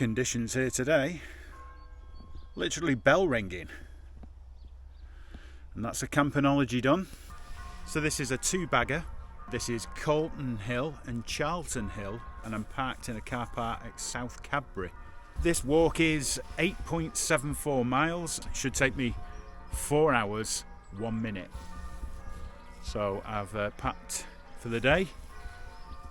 conditions here today. Literally bell ringing. And that's a campanology done. So this is a two-bagger. This is Corton Hill and Charlton Hill, and I'm parked in a car park at South Cadbury. This walk is 8.74 miles. It should take me 4 hours, 1 minute. So I've packed for the day,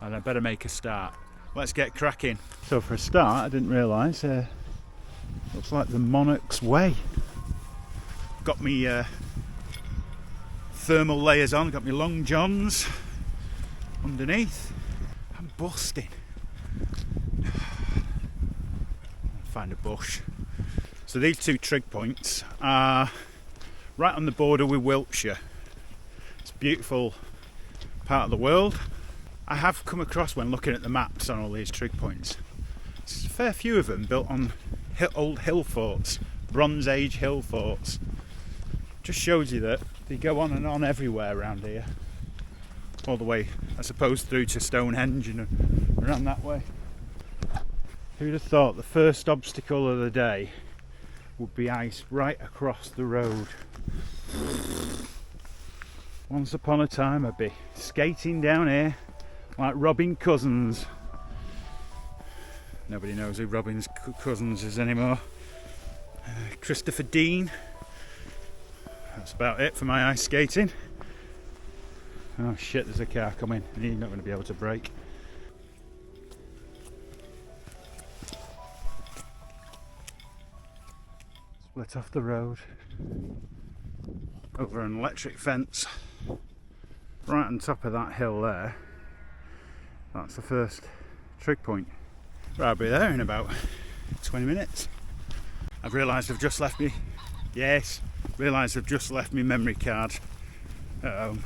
and I better make a start. Let's get cracking. So for a start, I didn't realise, looks like the Monarch's Way. Got me thermal layers on, got me long johns underneath. I'm busting. Find a bush. So these two Trig Points are right on the border with Wiltshire. It's a beautiful part of the world. I have come across, when looking at the maps on all these Trig Points, there's a fair few of them built on old hill forts, Bronze Age hill forts. Just shows you that they go on and on everywhere around here, all the way, I suppose, through to Stonehenge and around that way. Who'd have thought the first obstacle of the day would be ice right across the road? Once upon a time I'd be skating down here like Robin Cousins. Nobody knows who Robin Cousins is anymore. Christopher Dean. That's about it for my ice skating. Oh shit, there's a car coming. He's not going to be able to brake. Split off the road. Over an electric fence. Right on top of that hill there. That's the first Trig Point. Right, I'll be there in about 20 minutes. I've realised I've just left me. Yes, realised I've just left me memory card at home.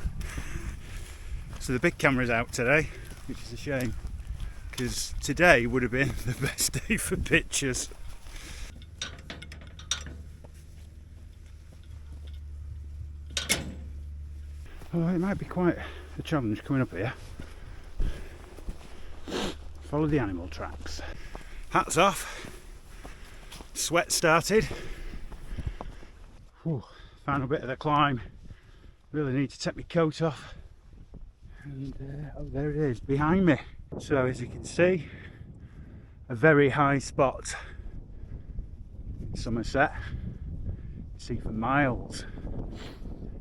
So the big camera's out today, which is a shame, because today would have been the best day for pictures. Oh, it might be quite a challenge coming up here. Follow the animal tracks. Hats off. Sweat started. Whew, final bit of the climb. Really need to take my coat off. And oh, there it is behind me. So as you can see, a very high spot in Somerset. You can see for miles.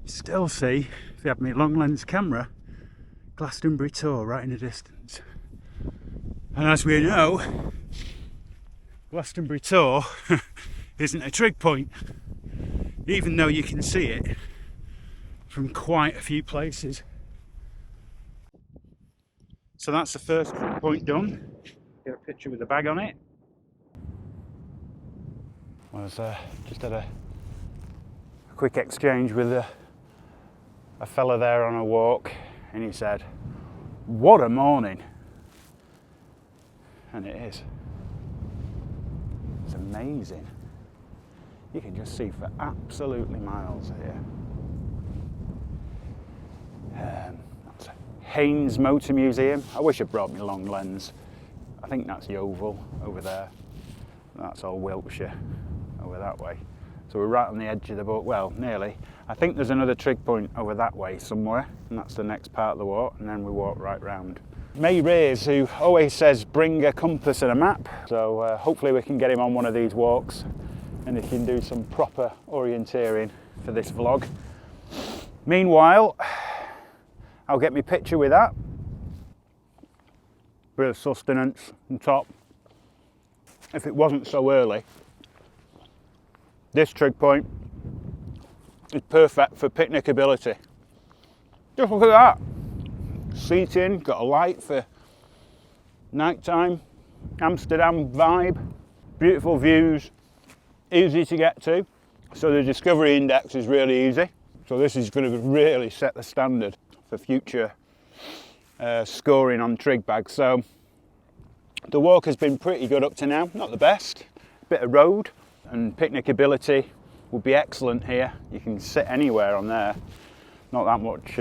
You still see, if you have my long lens camera, Glastonbury Tor right in the distance. And as we know, Glastonbury Tor isn't a Trig Point, even though you can see it from quite a few places. So that's the first Trig Point done. Get a picture with the bag on it. I was just had a quick exchange with a fella there on a walk, and he said, "What a morning!" And it is. It's amazing. You can just see for absolutely miles here. That's Haynes Motor Museum. I wish I brought my long lens. I think that's Yeovil over there. That's all Wiltshire over that way. So we're right on the edge of the boat. Well, nearly. I think there's another Trig Point over that way somewhere, and that's the next part of the walk, and then we walk right round. May Reyes, who always says bring a compass and a map, so hopefully we can get him on one of these walks and he can do some proper orienteering for this vlog. Meanwhile, I'll get my picture with that. Bit of sustenance on top. If it wasn't so early, this Trig Point is perfect for picnicability. Just look at that. Seating, got a light for nighttime, Amsterdam vibe, beautiful views, easy to get to. So the Discovery Index is really easy. So this is going to really set the standard for future scoring on Trig bags. So the walk has been pretty good up to now, not the best. Bit of road and picnicability will be excellent here. You can sit anywhere on there. Not that much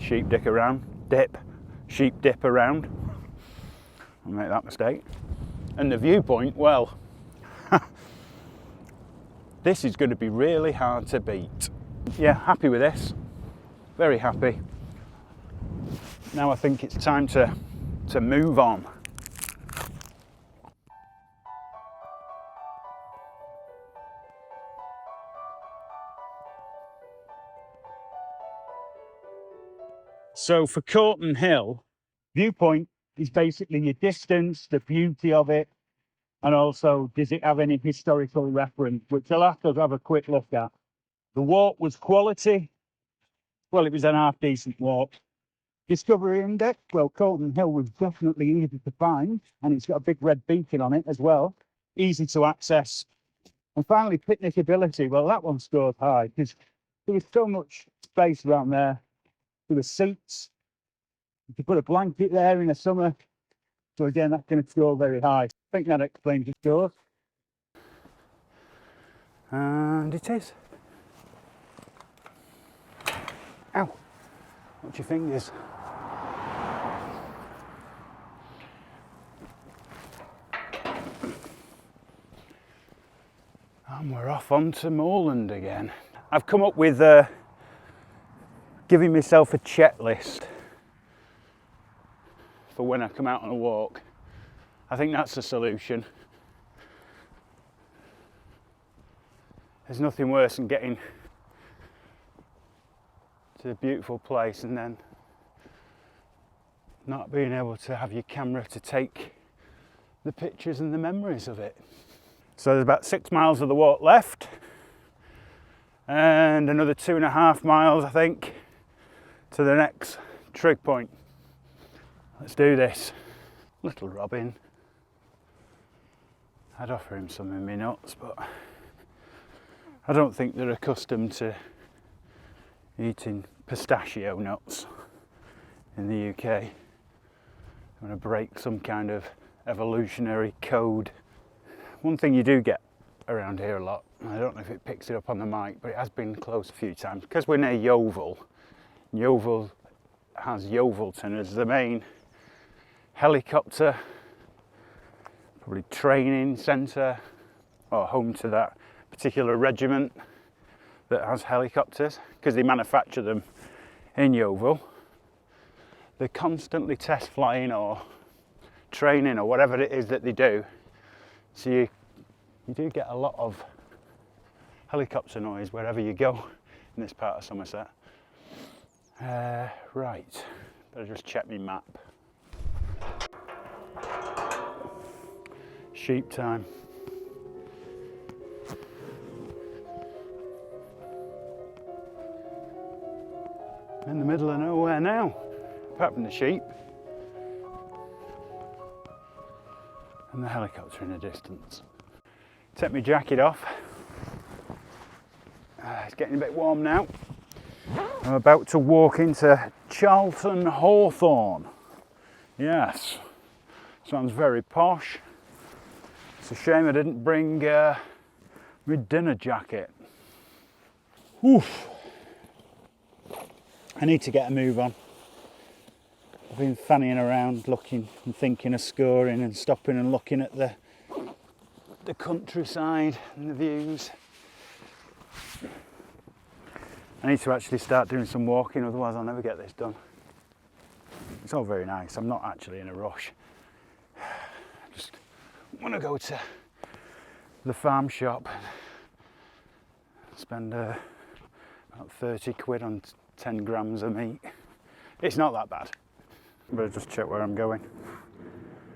sheep dip around. Sheep dip around. I'll make that mistake. And the viewpoint, well, this is going to be really hard to beat. Yeah, happy with this. Very happy. Now I think it's time to move on. So for Corton Hill, viewpoint is basically your distance, the beauty of it, and also does it have any historical reference, which I'll have to have a quick look at. The walk was quality. Well, it was an half decent walk. Discovery index, well, Corton Hill was definitely easy to find, and it's got a big red beacon on it as well, easy to access. And finally, picnicability, well, that one scored high because there was so much space around there. There were seats. You could put a blanket there in the summer. So again, that's going to score very high. I think that explains the score. And it is. Ow. Watch your fingers. And we're off on to Moorland again. I've come up with giving myself a checklist for when I come out on a walk. I think that's the solution. There's nothing worse than getting to a beautiful place and then not being able to have your camera to take the pictures and the memories of it. So there's about 6 miles of the walk left and another 2.5 miles, I think, to the next trig point. Let's do this. Little Robin. I'd offer him some of my nuts, but I don't think they're accustomed to eating pistachio nuts in the UK. I'm going to break some kind of evolutionary code. One thing you do get around here a lot, I don't know if it picks it up on the mic, but it has been close a few times, because we're near Yeovil. Yeovil has Yeovilton as the main helicopter, probably training centre, or home to that particular regiment that has helicopters, because they manufacture them in Yeovil. They constantly test flying or training or whatever it is that they do. So you do get a lot of helicopter noise wherever you go in this part of Somerset. Right, better just check my map. Sheep time. In the middle of nowhere now, apart from the sheep and the helicopter in the distance. Take my jacket off. It's getting a bit warm now. I'm about to walk into Charlton Hawthorne. Yes, sounds very posh. It's a shame I didn't bring my dinner jacket. Oof. I need to get a move on. I've been fanning around looking and thinking of scoring and stopping and looking at the countryside and the views. I need to actually start doing some walking, otherwise I'll never get this done. It's all very nice. I'm not actually in a rush. I just want to go to the farm shop and spend about 30 quid on 10 grams of meat. It's not that bad. Better just check where I'm going.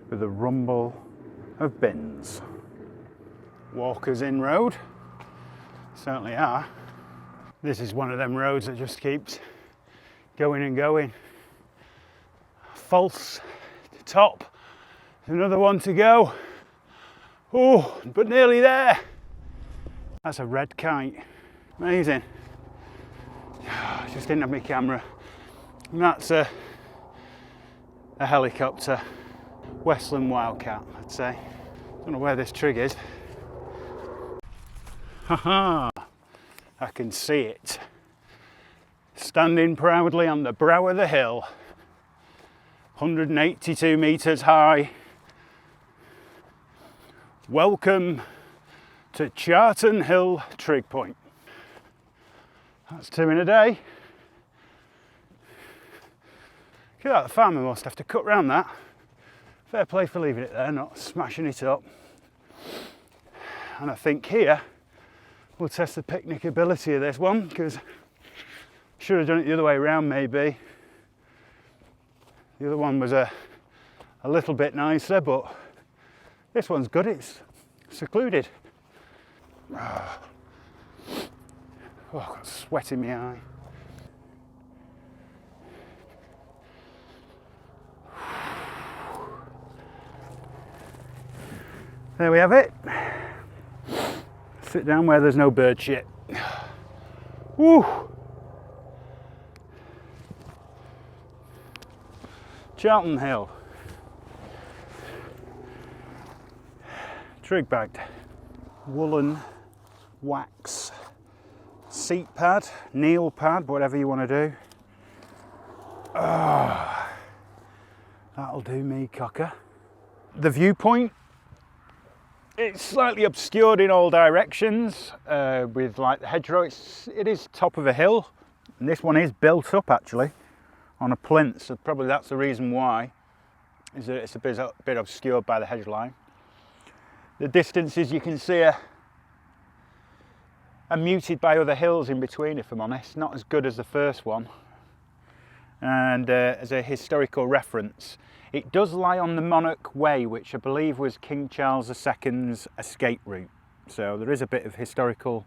With the rumble of bins. Walkers in road. Certainly are. This is one of them roads that just keeps going and going. False top. Another one to go. Oh, but nearly there. That's a red kite. Amazing. Just didn't have my camera. And that's a helicopter. Westland Wildcat, I'd say. Don't know where this trig is. Haha! I can see it. Standing proudly on the brow of the hill. 182 metres high. Welcome to Charlton Hill Trig Point. That's 2 in a day. Look at that, the farmer must have to cut round that. Fair play for leaving it there, not smashing it up. And I think here we'll test the picnic ability of this one, because should have done it the other way around maybe. The other one was a little bit nicer, but this one's good, it's secluded. Oh, I've got sweat in my eye. There we have it. Sit down where there's no bird shit. Woo! Charlton Hill. Trig bagged. Woolen wax seat pad, kneel pad, whatever you want to do. Oh, that'll do me, cocker. The viewpoint, it's slightly obscured in all directions with like the hedgerow. It is top of a hill, and this one is built up actually on a plinth, so probably that's the reason why, is that it's a bit obscured by the hedge line. The distances you can see are muted by other hills in between, if I'm honest, not as good as the first one. And as a historical reference, it does lie on the Monarch Way, which I believe was King Charles II's escape route. So there is a bit of historical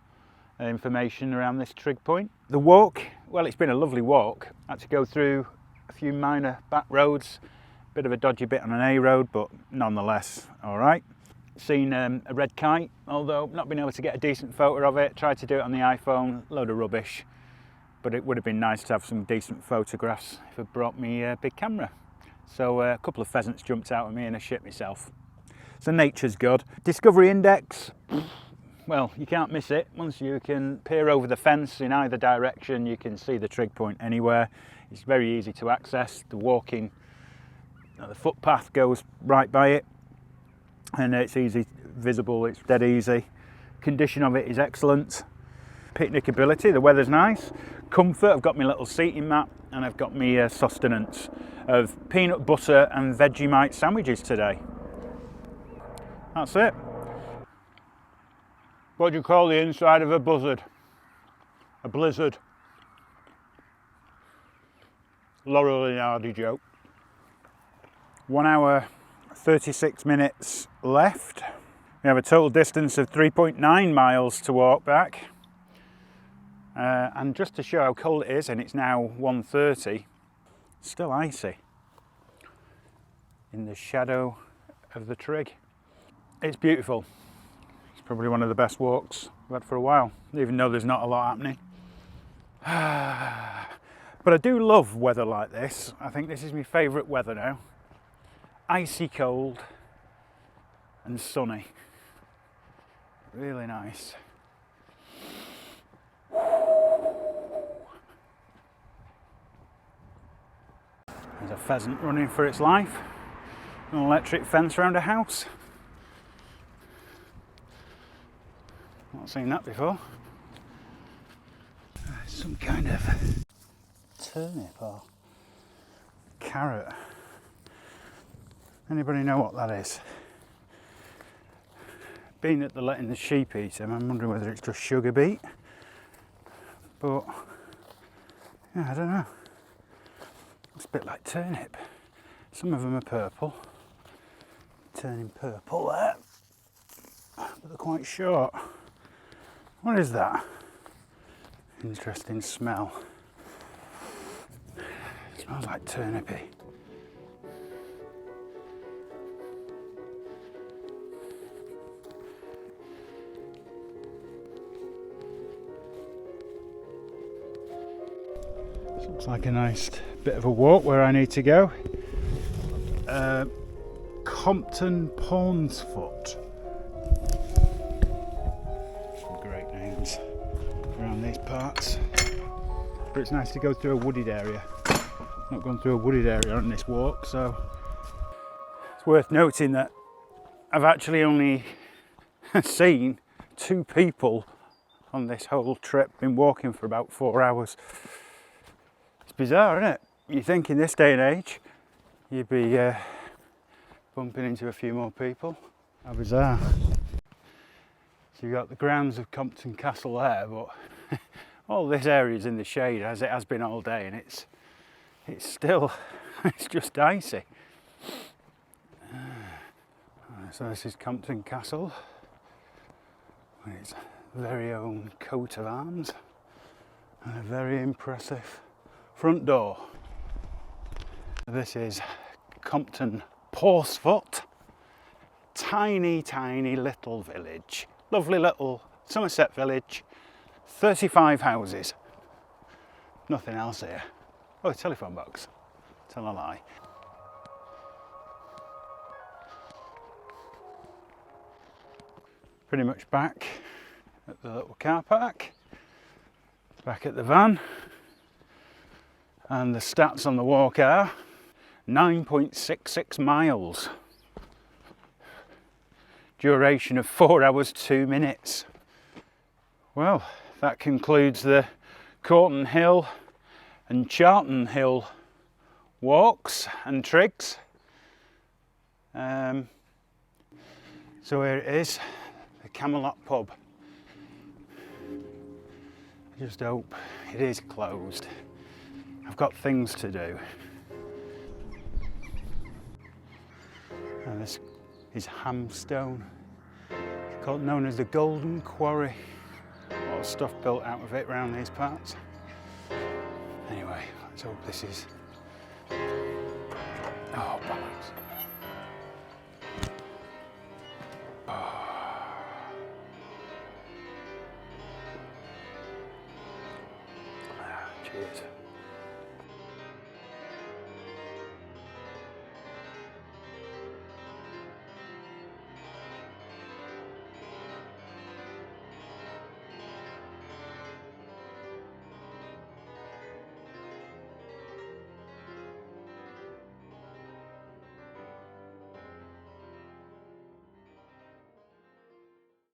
information around this trig point. The walk, well, it's been a lovely walk. I had to go through a few minor back roads, bit of a dodgy bit on an A road, but nonetheless, all right. Seen a red kite, although not been able to get a decent photo of it. Tried to do it on the iPhone, load of rubbish. But it would have been nice to have some decent photographs if I brought me a big camera. So a couple of pheasants jumped out at me and I shit myself. So nature's good. Discovery index, well, you can't miss it. Once you can peer over the fence in either direction, you can see the trig point anywhere. It's very easy to access. The walking, the footpath goes right by it, and it's easy, visible, it's dead easy. Condition of it is excellent. Picnic ability, the weather's nice. Comfort, I've got my little seating mat, and I've got my sustenance of peanut butter and Vegemite sandwiches today. That's it. What do you call the inside of a buzzard? A blizzard. Laurel and Hardy joke. 1 hour, 36 minutes left. We have a total distance of 3.9 miles to walk back. And just to show how cold it is, and it's now 1:30, still icy in the shadow of the trig. It's beautiful. It's probably one of the best walks I've had for a while, even though there's not a lot happening. But I do love weather like this. I think this is my favourite weather now. Icy cold and sunny. Really nice. There's a pheasant running for its life. An electric fence around a house. Not seen that before. Some kind of turnip or carrot. Anybody know what that is? Being that they're letting the sheep eat them, I'm wondering whether it's just sugar beet. But yeah, I don't know. It's a bit like turnip. Some of them are purple. Turning purple there. But they're quite short. What is that? Interesting smell. It smells like turnipy. Looks like a nice bit of a walk where I need to go. Compton Pawnsfoot. Some great names around these parts. But it's nice to go through a wooded area. Not gone through a wooded area on this walk, so it's worth noting that I've actually only seen 2 people on this whole trip, been walking for about 4 hours. It's bizarre, isn't it? You think in this day and age you'd be bumping into a few more people. How bizarre. So you've got the grounds of Compton Castle there, but all this area is in the shade as it has been all day, and it's still, it's just icy. So this is Compton Castle, with its very own coat of arms and a very impressive front door. This is Compton Portsfoot, tiny little village. Lovely little Somerset village, 35 houses. Nothing else here. Oh, a telephone box. Tell a lie. Pretty much back at the little car park, back at the van, and the stats on the walk are 9.66 miles. Duration of 4 hours 2 minutes. Well, that concludes the Corton Hill and Charlton Hill walks and trigs. So here it is, the Camelot pub. I just hope it is closed. I've got things to do. And this is Hamstone. It's known as the Golden Quarry. A lot of stuff built out of it around these parts. Anyway, let's hope this is... Oh,